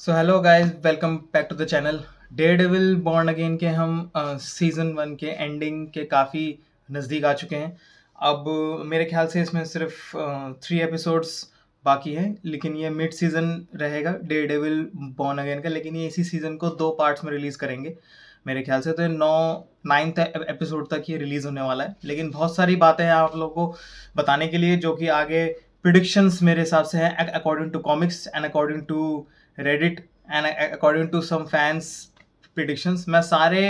So hello guys, welcome back to the channel. Daredevil Born Again के हम season 1 के ending के काफ़ी नज़दीक आ चुके हैं। अब मेरे ख्याल से इसमें सिर्फ 3 एपिसोड्स बाकी हैं, लेकिन ये मिड सीज़न रहेगा डेयरडेविल बॉर्न अगेन का। लेकिन ये इसी सीज़न को 2 पार्ट्स में रिलीज़ करेंगे मेरे ख्याल से। तो ये 9th एपिसोड तक ये रिलीज़ होने वाला है। लेकिन बहुत सारी बातें हैं आप लोगों को बताने के लिए, जो कि आगे प्रिडिक्शंस मेरे हिसाब से हैं according to comics and according to Reddit and according to some fans predictions. मैं सारे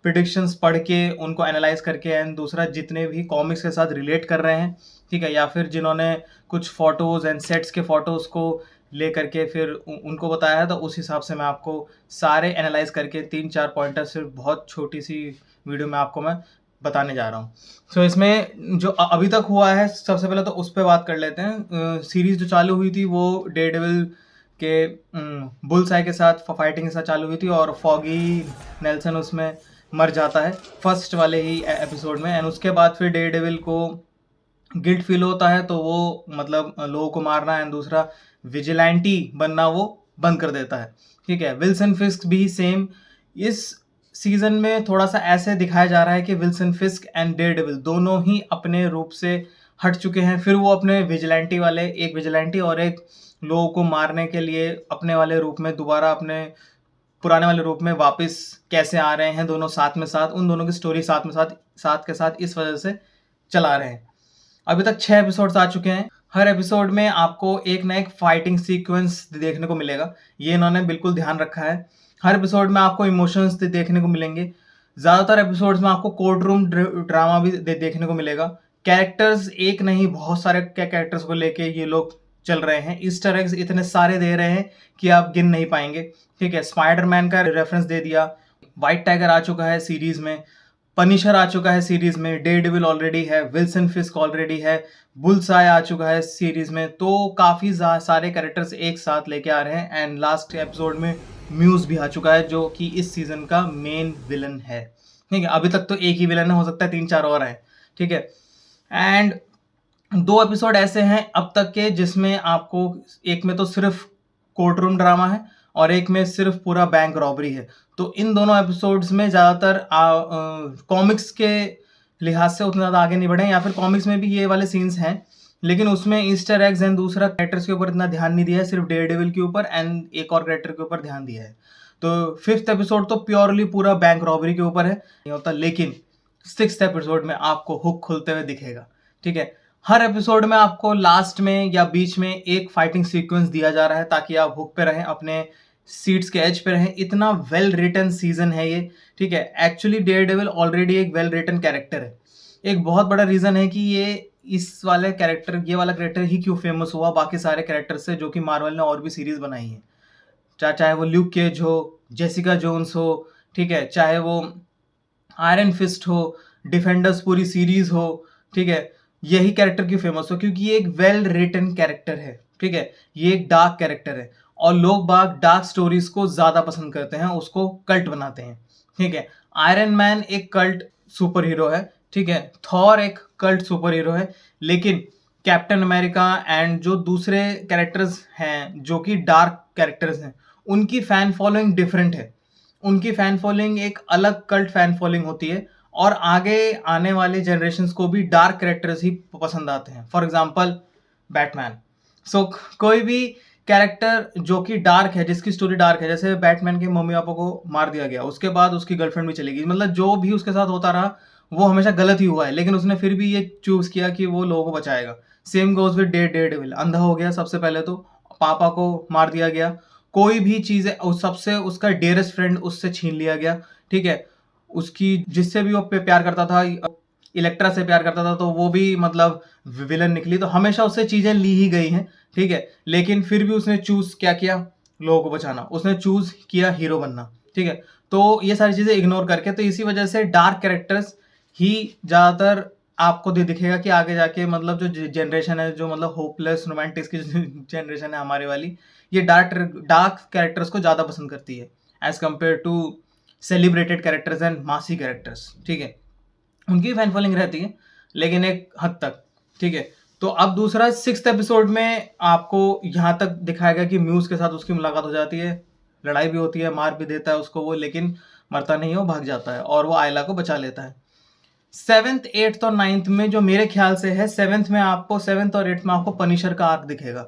प्रिडिक्शंस पढ़ के उनको एनालाइज करके, एंड दूसरा जितने भी कॉमिक्स के साथ रिलेट कर रहे हैं, ठीक है, या फिर जिन्होंने कुछ फोटोज़ एंड सेट्स के फोटोज़ को ले करके फिर उनको बताया है, तो उस हिसाब से मैं आपको सारे एनालाइज करके 3-4 पॉइंटर्स सिर्फ बहुत छोटी सी वीडियो में आपको मैं बताने जा रहा हूँ। सो इसमें जो अभी तक हुआ है, सबसे पहले तो उस पर बात कर लेते हैं। सीरीज़ जो चालू हुई थी वो डेयरडेविल के बुल्सआई के साथ फाइटिंग के साथ चालू हुई थी, और फॉगी नेल्सन उसमें मर जाता है फर्स्ट वाले ही एपिसोड में। एंड उसके बाद फिर डेयरडेविल को गिल्ट फील होता है, तो वो मतलब लोगों को मारना एंड दूसरा विजिलेंटी बनना वो बंद कर देता है, ठीक है। विल्सन फिस्क भी सेम इस सीजन में थोड़ा सा ऐसे दिखाया जा रहा है कि विल्सन फिस्क एंड डेयरडेविल दोनों ही अपने रूप से हट चुके हैं। फिर वो अपने विजिलेंटी वाले, एक विजिलेंटी और एक लोगों को मारने के लिए अपने वाले रूप में दोबारा अपने पुराने वाले रूप में वापस कैसे आ रहे हैं, दोनों साथ में साथ, उन दोनों की स्टोरी साथ के साथ इस वजह से चला रहे हैं। अभी तक 6 एपिसोड्स आ चुके हैं। हर एपिसोड में आपको एक ना एक फाइटिंग सीक्वेंस देखने को मिलेगा, ये इन्होंने बिल्कुल ध्यान रखा है। हर एपिसोड में आपको इमोशंस देखने को मिलेंगे। ज़्यादातर एपिसोड्स में आपको कोर्ट रूम ड्रामा भी देखने को मिलेगा। कैरेक्टर्स एक नहीं, बहुत सारे कैरेक्टर्स को लेके ये लोग चल रहे हैं। ईस्टर एग्स इतने सारे दे रहे हैं कि आप गिन नहीं पाएंगे, ठीक है। स्पाइडरमैन का रेफरेंस दे दिया, व्हाइट टाइगर आ चुका है सीरीज में, पनिशर आ चुका है सीरीज में, डेयरडेविल ऑलरेडी है, विल्सन फिस्क ऑलरेडी है, बुल्सआई आ चुका है सीरीज में। तो काफ़ी सारे कैरेक्टर्स एक साथ लेके आ रहे हैं। एंड लास्ट एपिसोड में म्यूज भी आ चुका है, जो कि इस सीजन का मेन विलन है, ठीक है। अभी तक तो एक ही विलन है, हो सकता है 3-4 और हैं, ठीक है। एंड 2 एपिसोड ऐसे हैं अब तक के जिसमें आपको, एक में तो सिर्फ कोर्ट रूम ड्रामा है और एक में सिर्फ पूरा बैंक रॉबरी है। तो इन दोनों एपिसोड्स में ज़्यादातर कॉमिक्स के लिहाज से उतना ज़्यादा आगे नहीं बढ़े, या फिर कॉमिक्स में भी ये वाले सीन्स हैं, लेकिन उसमें ईस्टर एग्स एंड दूसरा कैरेक्टर्स के ऊपर इतना ध्यान नहीं दिया है, सिर्फ डेयरडेविल के ऊपर एंड एक और कैरेक्टर के ऊपर ध्यान दिया है। तो 5th एपिसोड तो प्योरली पूरा बैंक रॉबरी के ऊपर है, नहीं होता। लेकिन 6th एपिसोड में आपको हुक खुलते हुए दिखेगा, ठीक है। हर एपिसोड में आपको लास्ट में या बीच में एक फाइटिंग सीक्वेंस दिया जा रहा है, ताकि आप हुक पे रहें, अपने सीट्स के एज पे रहें। इतना वेल रिटन सीजन है ये, ठीक है। एक्चुअली डेयरडेविल ऑलरेडी एक वेल रिटन कैरेक्टर है। एक बहुत बड़ा रीज़न है कि ये ये वाला कैरेक्टर ही क्यों फेमस हुआ बाकी सारे कैरेक्टर से, जो कि मार्वल ने और भी सीरीज बनाई है। चाहे वो ल्यूक केज हो, जेसिका जोन्स हो, ठीक है, चाहे वो आयरन फिस्ट हो, डिफेंडर्स पूरी सीरीज हो, ठीक है, यही कैरेक्टर क्यों फेमस हो? क्योंकि ये एक वेल रिटन कैरेक्टर है, ठीक है। ये एक डार्क कैरेक्टर है और लोग बाग डार्क स्टोरीज को ज़्यादा पसंद करते हैं, उसको कल्ट बनाते हैं, ठीक है। आयरन मैन एक कल्ट सुपर हीरो है, ठीक है। थॉर एक कल्ट सुपर हीरो है। लेकिन कैप्टन अमेरिका एंड जो दूसरे कैरेक्टर्स हैं जो कि डार्क कैरेक्टर्स हैं, उनकी फैन फॉलोइंग डिफरेंट है। उनकी फैन फॉलोइंग एक अलग कल्ट फैन फॉलोइंग होती है, और आगे आने वाले जनरेशन्स को भी डार्क कैरेक्टर्स ही पसंद आते हैं। For example Batman. सो कोई भी कैरेक्टर जो कि डार्क है, जिसकी स्टोरी डार्क है, जैसे बैटमैन के मम्मी पापा को मार दिया गया, उसके बाद उसकी गर्लफ्रेंड भी चली गई, मतलब जो भी उसके साथ होता रहा वो हमेशा गलत ही हुआ है, लेकिन उसने फिर भी ये चूज किया कि वो लोगों को बचाएगा। Same goes with Daredevil. अंधा हो गया सबसे पहले तो, पापा को मार दिया गया, कोई भी चीज़ है सबसे, उसका डेयरेस्ट फ्रेंड उससे छीन लिया गया, ठीक है। उसकी जिससे भी वो प्यार करता था, इलेक्ट्रा से प्यार करता था, तो वो भी मतलब विलन निकली। तो हमेशा उससे चीज़ें ली ही गई हैं, ठीक है। लेकिन फिर भी उसने चूज क्या किया? लोगों को बचाना। उसने चूज किया हीरो बनना, ठीक है। तो ये सारी चीज़ें इग्नोर करके, तो इसी वजह से डार्क कैरेक्टर्स ही ज़्यादातर आपको दिखेगा कि आगे जाके, मतलब जो जनरेशन है, जो मतलब होपलेस रोमांटिक्स की जनरेशन है हमारे वाली, ये डार्क कैरेक्टर्स को ज़्यादा पसंद करती है as compared to celebrated characters and massy characters, ठीक है। उनकी फैन फॉलोइंग रहती है, लेकिन एक हद तक, ठीक है। तो अब दूसरा 6th एपिसोड में आपको यहाँ तक दिखाएगा कि म्यूज के साथ उसकी मुलाकात हो जाती है, लड़ाई भी होती है, मार भी देता है उसको वो, लेकिन मरता नहीं है, वो भाग जाता है और वो आयला को बचा लेता है। 7th 8th और 9th में जो मेरे ख्याल से है, 7th और 8th में आपको पनिशर का आर्क दिखेगा,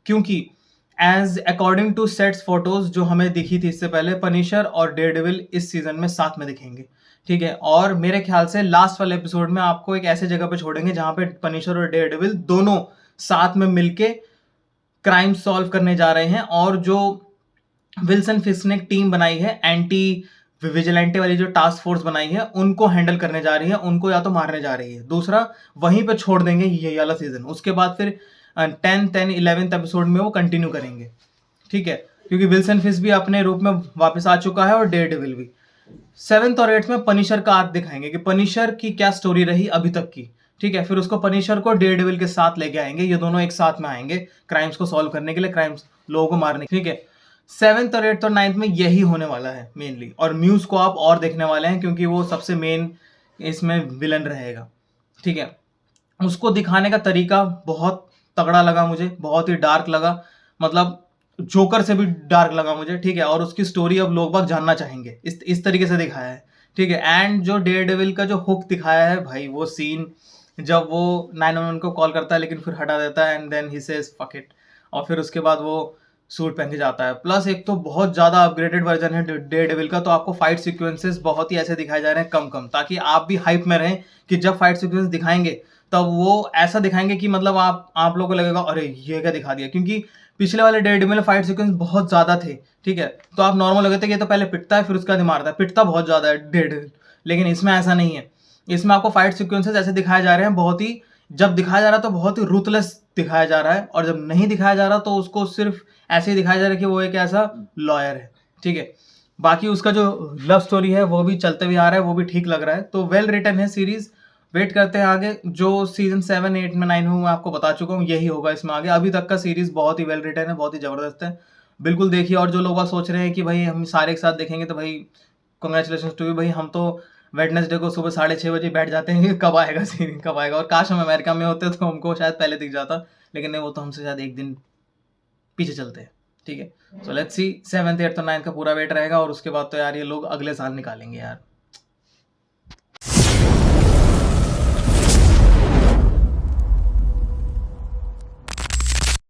क्योंकि as according to sets photos जो हमें दिखी थी इससे पहले, पनिशर और डेयरडेविल इस सीजन में साथ में दिखेंगे, ठीक है। और मेरे ख्याल से लास्ट वाले एपिसोड में आपको एक ऐसे जगह पे छोड़ेंगे जहां पे पनिशर और डेयरडेविल दोनों साथ में मिलके क्राइम सॉल्व करने जा रहे हैं, और जो विल्सन फिस्क ने एक टीम बनाई है एंटी विजिलेंटे वाली, जो टास्क फोर्स बनाई है, उनको हैंडल करने जा रही है, उनको या तो मारने जा रही है। दूसरा वहीं पे छोड़ देंगे ये वाला सीजन, उसके बाद फिर 10th एंड 11th एपिसोड में वो कंटिन्यू करेंगे, ठीक है, क्योंकि विल्सन फिस्क भी अपने रूप में वापस आ चुका है और डेयरडेविल भी। 7th और 8th में पनिशर का आर्क दिखाएंगे कि पनिशर की क्या स्टोरी रही अभी तक की, ठीक है। फिर उसको पनिशर को डेयरडेविल के साथ लेके आएंगे, ये दोनों एक साथ में आएंगे क्राइम्स को सॉल्व करने के लिए, क्राइम्स लोगों को मारने, ठीक है। 7th और 8th और 9th में यही होने वाला है मेनली, और म्यूज को आप और देखने वाले हैं क्योंकि वो सबसे मेन इसमें विलन रहेगा, ठीक है। उसको दिखाने का तरीका बहुत तगड़ा लगा मुझे, बहुत ही डार्क लगा, मतलब जोकर से भी डार्क लगा मुझे, ठीक है। और उसकी स्टोरी अब लोग बाग जानना चाहेंगे, इस तरीके से दिखाया है, ठीक है। एंड जो डेयरडेविल का जो हुक दिखाया है भाई, वो सीन जब वो 911 को कॉल करता है लेकिन फिर हटा देता है, and then he says fuck it, और फिर उसके बाद वो सूट पहन के जाता है। प्लस एक तो बहुत ज़्यादा अपग्रेडेड वर्जन है डेयरडेविल का, तो आपको फाइट सीक्वेंसेस बहुत ही ऐसे दिखाए जा रहे हैं कम कम, ताकि आप भी हाइप में रहें कि जब फाइट सीक्वेंस दिखाएंगे तब वो ऐसा दिखाएंगे कि मतलब आप लोगों को लगेगा अरे ये क्या दिखा दिया, क्योंकि पिछले वाले डेयरडेविल में फाइट सीक्वेंस बहुत ज़्यादा थे, ठीक है। तो आप नॉर्मल लगे थे कि ये तो पहले पिटता है फिर उसके बाद मारता है, पिटता बहुत ज़्यादा है डेयरडेविल, लेकिन इसमें ऐसा नहीं है। इसमें आपको फाइट सीक्वेंसेस ऐसे दिखाए जा रहे हैं, बहुत ही, जब दिखाया जा रहा है तो बहुत ही रूथलेस दिखाया जा रहा है, और जब नहीं दिखाया जा रहा तो उसको सिर्फ ऐसे ही दिखाया जा रहा है कि वो एक ऐसा लॉयर है, ठीक है। बाकी उसका जो लव स्टोरी है वो भी चलते हुए आ रहा है, वो भी ठीक लग रहा है, तो वेल रिटन है सीरीज। वेट करते हैं आगे, जो सीजन 7, 8 में 9 में मैं आपको बता चुका हूँ यही होगा इसमें आगे। अभी तक का सीरीज बहुत ही वेल रिटन है, बहुत ही जबरदस्त है, बिल्कुल देखिए। और जो लोग बात सोच रहे हैं कि भाई हम सारे एक साथ देखेंगे, तो भाई कॉन्ग्रेचुलेशन टू यू भाई, हम तो वेडनेसडे को सुबह 6:30 बजे बैठ जाते हैं कि कब आएगा सीरीज, कब आएगा। और काश हम अमेरिका में होते तो हमको शायद पहले दिख जाता, लेकिन नहीं, वो तो हमसे शायद एक दिन पीछे चलते हैं, ठीक है। So let's see 7th 8th और 9th का पूरा वेट रहेगा, और उसके बाद तो यार ये लोग अगले साल निकालेंगे यार।